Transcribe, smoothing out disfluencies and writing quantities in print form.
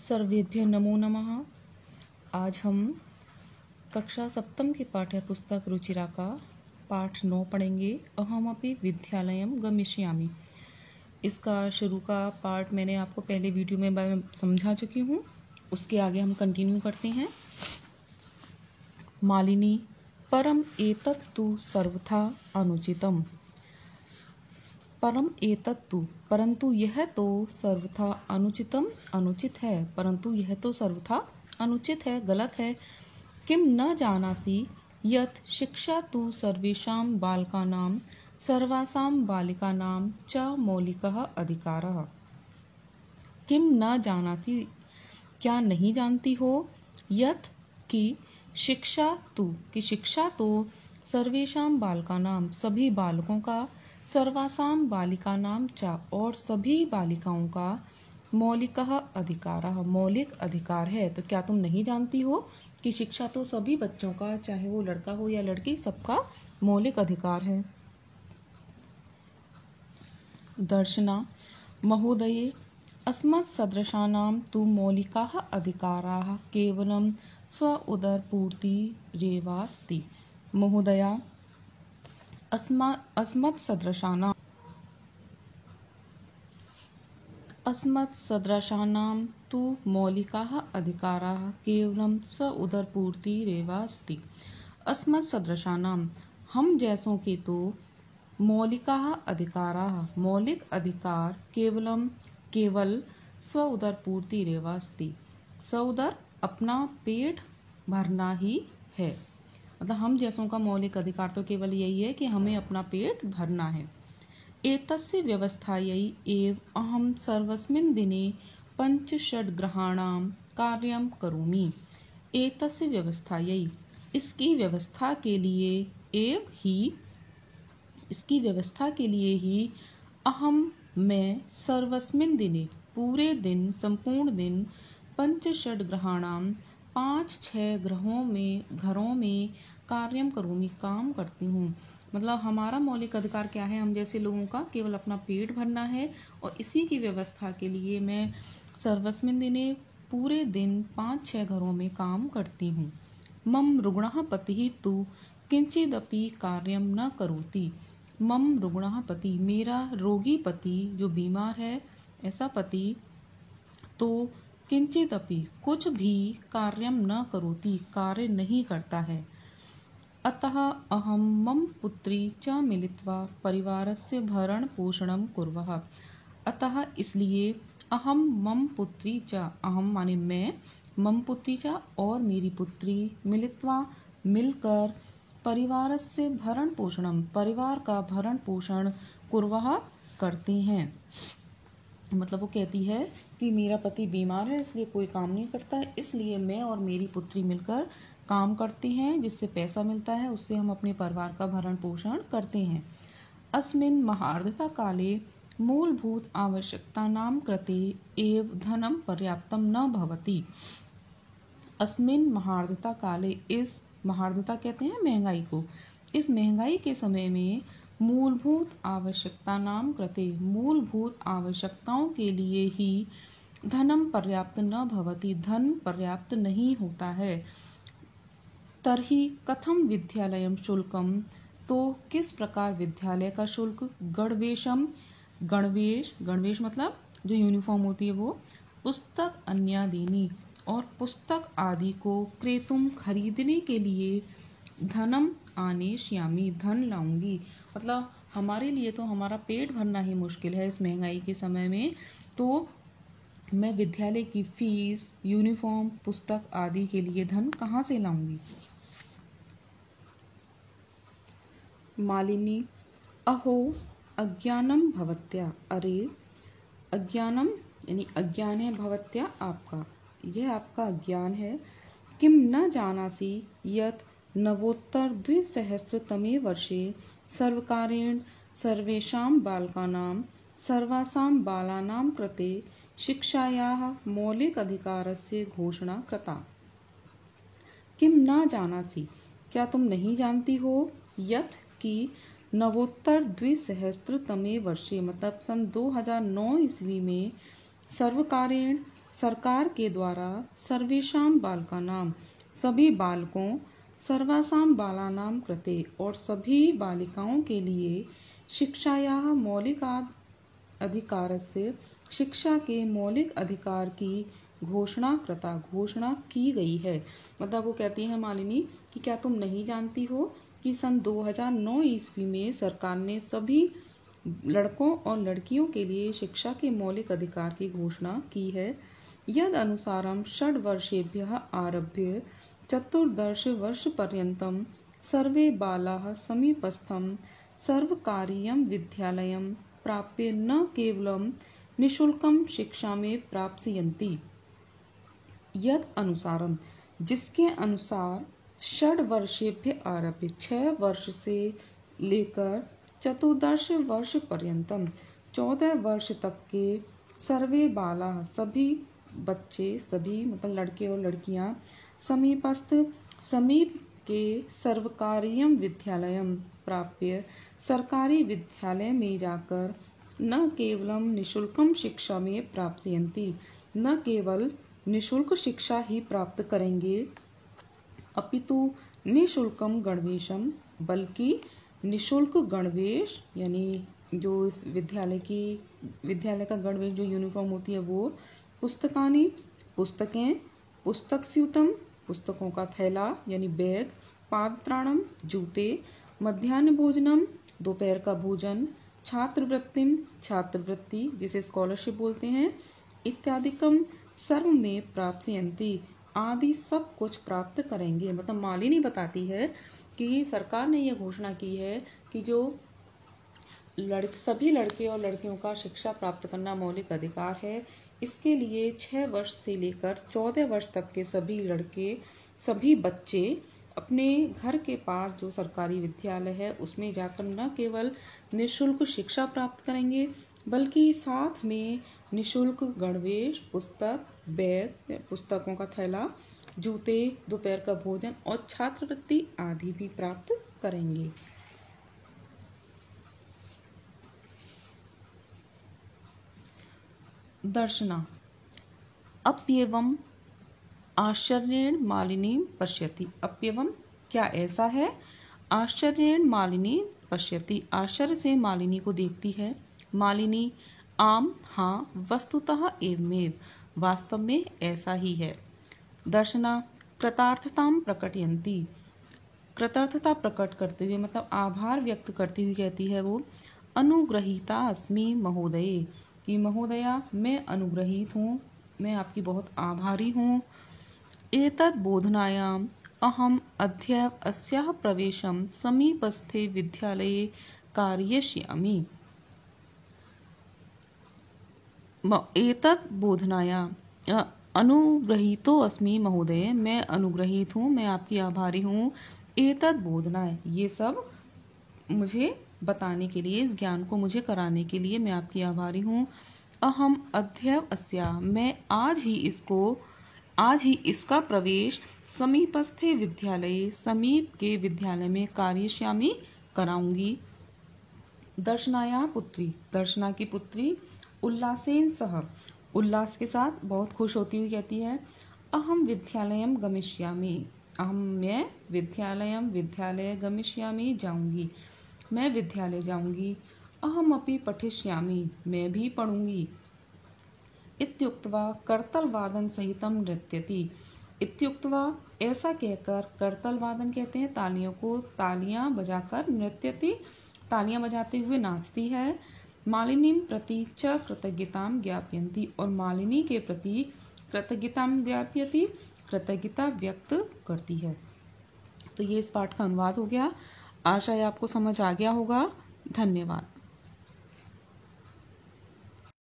सर्वेभ्य नमो नमः। आज हम कक्षा सप्तम के पाठ्य पुस्तक रुचिरा का पाठ 9 पढ़ेंगे। अहमपि विद्यालयं गमिष्यामि। इसका शुरू का पार्ट मैंने आपको पहले वीडियो में समझा चुकी हूँ। उसके आगे हम कंटिन्यू करते हैं। मालिनी, परम एतत्तु सर्वथा अनुचितम। परम एतत्तु, परंतु यह तो सर्वथा अनुचितम, अनुचित है। परंतु यह तो सर्वथा अनुचित है, गलत है। किम न जानासि यत् शिक्षा तु सर्वेषां बालकानां सर्वासां बालिकानां च मौलिकः अधिकारः। किम न जानासि, क्या नहीं जानती हो, यत् कि शिक्षा तु, कि शिक्षा तो सर्वेषां बालकानां, सभी बालकों का, सर्वासां बालिकानां च, और सभी बालिकाओं का, मौलिकः अधिकारः, मौलिक अधिकार है। तो क्या तुम नहीं जानती हो कि शिक्षा तो सभी बच्चों का, चाहे वो लड़का हो या लड़की, सबका मौलिक अधिकार है। दर्शना, महोदये, अस्मत् सदृशानां तु मौलिकाः अधिकाराः केवलं स्व उदरपूर्तिरेवास्ति। महोदया, अस्मत् सदृशानां तु मौलिकाः अधिकाराः केवलं स्व उदरपूर्तिरेवास्ति। अस्मत् सदृशानां, हम जैसों के तो, मौलिकाः अधिकाराः, मौलिक अधिकार, केवल स्व उदरपूर्तिरेवास्ति, स्व उदर अपना पेट भरना ही है। मतलब हम जैसों का मौलिक अधिकार तो केवल यही है कि हमें अपना पेट भरना है। एतस्य व्यवस्थायै एव अहं सर्वस्मिन् दिने 5-6 ग्रहाणां कार्यं करोमि। एतस्य व्यवस्थायै, इसकी व्यवस्था के लिए, एव ही, इसकी व्यवस्था के लिए ही, अहम, मैं, सर्वस्मिन् दिने, पूरे दिन, संपूर्ण दिन, 5-6 ग्रहाणां, 5-6 घरों में कार्यम करूँगी, काम करती हूँ। मतलब हमारा मौलिक अधिकार क्या है, हम जैसे लोगों का केवल अपना पेट भरना है, और इसी की व्यवस्था के लिए मैं सर्वस्मिन् दिने, पूरे दिन 5-6 घरों में काम करती हूँ। मम रुग्णः पतिः तु किंचिदपि कार्यम न करोति। मम रुग्णः पति, मेरा रोगी पति, जो बीमार है, ऐसा पति, तो किंचिदपि, कुछ भी, कार्यम न करोति, कार्य नहीं करता है। अतः अहं मम पुत्री च मिलित्वा परिवारस्य भरण पोषणं कुर्वः। अतः इसलिए, अहं मम पुत्री च, अहम माने मैं, मम पुत्री च और मेरी पुत्री, मिलित्वा मिलकर, परिवारस्य भरण पोषणम, परिवार का भरण पोषण, कुर्वः करते हैं। मतलब वो कहती है कि मेरा पति बीमार है, इसलिए कोई काम नहीं करता है, इसलिए मैं और मेरी पुत्री मिलकर काम करते हैं, जिससे पैसा मिलता है, उससे हम अपने परिवार का भरण पोषण करते हैं। अस्मिन् महार्धता काले मूलभूत आवश्यकतानां कृते एव धनं पर्याप्तं न भवति। अस्मिन् महार्धता काले, इस महार्धता कहते हैं महंगाई को, इस महंगाई के समय में, मूलभूत आवश्यकतानां कृते, मूलभूत आवश्यकताओं के लिए ही, धनम पर्याप्त न भवति, धन पर्याप्त नहीं होता है। तर्हि कथम विद्यालयं शुल्कम, तो किस प्रकार विद्यालय का शुल्क, गणवेशम, गणवेश मतलब जो यूनिफॉर्म होती है वो, पुस्तक अन्यादीनी, और पुस्तक आदि को, क्रेतुम खरीदने के लिए, धनम आनेष्यामि, धन लाऊंगी। मतलब हमारे लिए तो हमारा पेट भरना ही मुश्किल है इस महंगाई के समय में, तो मैं विद्यालय की फीस, यूनिफॉर्म, पुस्तक आदि के लिए धन कहाँ से लाऊंगी। मालिनी, अहो अज्ञानम भवत्या, अरे अज्ञानम यानी अज्ञान है, भवत्या आपका, यह आपका अज्ञान है। किम न जानासि यत् नवोत्तर 2000तमे वर्षे सर्वकारेण सर्वेषां बालकानां सर्वासां बालानां कृते शिक्षायाः मौलिक अधिकारस्य घोषणा कृता। किम न जानासि, क्या तुम नहीं जानती हो, यत् कि नवोत्तर 2000तमे वर्षे, मतलब सन 2009 ईस्वी में, सर्वकारेण, सरकार के द्वारा सर्वेषां बालकानां सभी बालकों, सर्वासां बालानां कृते और सभी बालिकाओं के लिए शिक्षायाः मौलिक अधिकारस्य शिक्षा के मौलिक अधिकार की घोषणा की गई है। मतलब वो कहती है मालिनी कि क्या तुम नहीं जानती हो कि सन 2009 ईस्वी में सरकार ने सभी लड़कों और लड़कियों के लिए शिक्षा के मौलिक अधिकार की घोषणा की है। यद अनुसारम 6 वर्षेभ्यः आरभ्य 14 वर्षपर्यन्तं सर्वे बालाः समीपस्थं सर्वकारीयं विद्यालयं प्राप्य न केवलं निःशुल्कं शिक्षामेव प्राप्स्यन्ति। यद अनुसारम जिसके अनुसार 6 वर्षेभ्य आरभ्य 6 वर्ष से लेकर 14 वर्ष पर्यंतम 14 वर्ष तक के सर्वे बाला सभी बच्चे, सभी मतलब लड़के और लड़कियां, समीपस्थ समीप के सर्वकारीयम विद्यालयम प्राप्य सरकारी विद्यालय में जाकर न केवलम निःशुल्कम शिक्षा में प्राप्स्यन्ति, न केवल निःशुल्क शिक्षा ही प्राप्त करेंगे, अपितु निःशुल्कम गणवेशम बल्कि निःशुल्क गणवेश यानी जो इस विद्यालय का गणवेश जो यूनिफॉर्म होती है वो, पुस्तकानि पुस्तकें, पुस्तकस्यूतम पुस्तकों का थैला यानी बैग, पादत्राणम जूते, मध्याह्न भोजनम दोपहर का भोजन, छात्रवृत्तिम छात्रवृत्ति जिसे स्कॉलरशिप बोलते हैं, इत्यादिकम सर्व में प्राप्स्यन्ति आदि सब कुछ प्राप्त करेंगे। मतलब मालिनी बताती है कि सरकार ने यह घोषणा की है कि जो सभी लड़के और लड़कियों का शिक्षा प्राप्त करना मौलिक अधिकार है। इसके लिए 6 वर्ष से लेकर 14 वर्ष तक के सभी लड़के, सभी बच्चे अपने घर के पास जो सरकारी विद्यालय है उसमें जाकर न केवल निःशुल्क शिक्षा प्राप्त करेंगे बल्कि साथ में निःशुल्क गणवेश, पुस्तक, बैग, पुस्तकों का थैला, जूते, दोपहर का भोजन और छात्रवृत्ति आदि भी प्राप्त करेंगे। दर्शना अप्येवम् आश्चर्येण मालिनी पश्यति। अप्येवम् क्या ऐसा है? आश्चर्येण मालिनी पश्यति आश्चर्य से मालिनी को देखती है। मालिनी आम हाँ वस्तुतः एवमेव वास्तव में ऐसा ही है। दर्शना कृतार्थतां प्रकटयन्ति कृतार्थता प्रकट करते हुए मतलब आभार व्यक्त करती हुई कहती है वो, अनुग्रहीता अस्मि महोदये कि महोदया मैं अनुग्रहित हूँ, मैं आपकी बहुत आभारी हूँ। एतद् बोधनायाम् अहम् अद्य अस्याः प्रवेशं समीपस्थे विद्यालये कारयिष्यामि। एतद् बोधनाया अनुग्रहीतो अस्मि महोदय मैं अनुग्रहित हूँ, मैं आपकी आभारी हूँ। एतद् बोधनाय ये सब मुझे बताने के लिए, इस ज्ञान को मुझे कराने के लिए मैं आपकी आभारी हूँ। अहम अद्य अस्या मैं आज ही इसका प्रवेश समीपस्थे विद्यालय समीप के विद्यालय में कार्यश्यामी कराऊंगी। दर्शनाया पुत्री दर्शना की पुत्री उल्लासेन सह उल्लास के साथ बहुत खुश होती हुई कहती है, अहम विद्यालयम गमिष्यामि मैं विद्यालय गमिष्यामि जाऊंगी, मैं विद्यालय जाऊंगी। अहम अपि पठिष्यामि मैं भी पढ़ूंगी। इत्युक्त्वा करतलवादन सहितम नृत्यति इत्युक्त्वा ऐसा कहकर करतलवादन कहते हैं तालियों को, तालियां बजाकर नृत्यति तालियां बजाते हुए नाचती है। मालिनीं प्रति च कृतज्ञतां ज्ञापयन्ति और मालिनी के प्रति कृतज्ञतां ज्ञापयति कृतज्ञता व्यक्त करती है। तो ये इस पाठ का अनुवाद हो गया। आशा है आपको समझ आ गया होगा। धन्यवाद।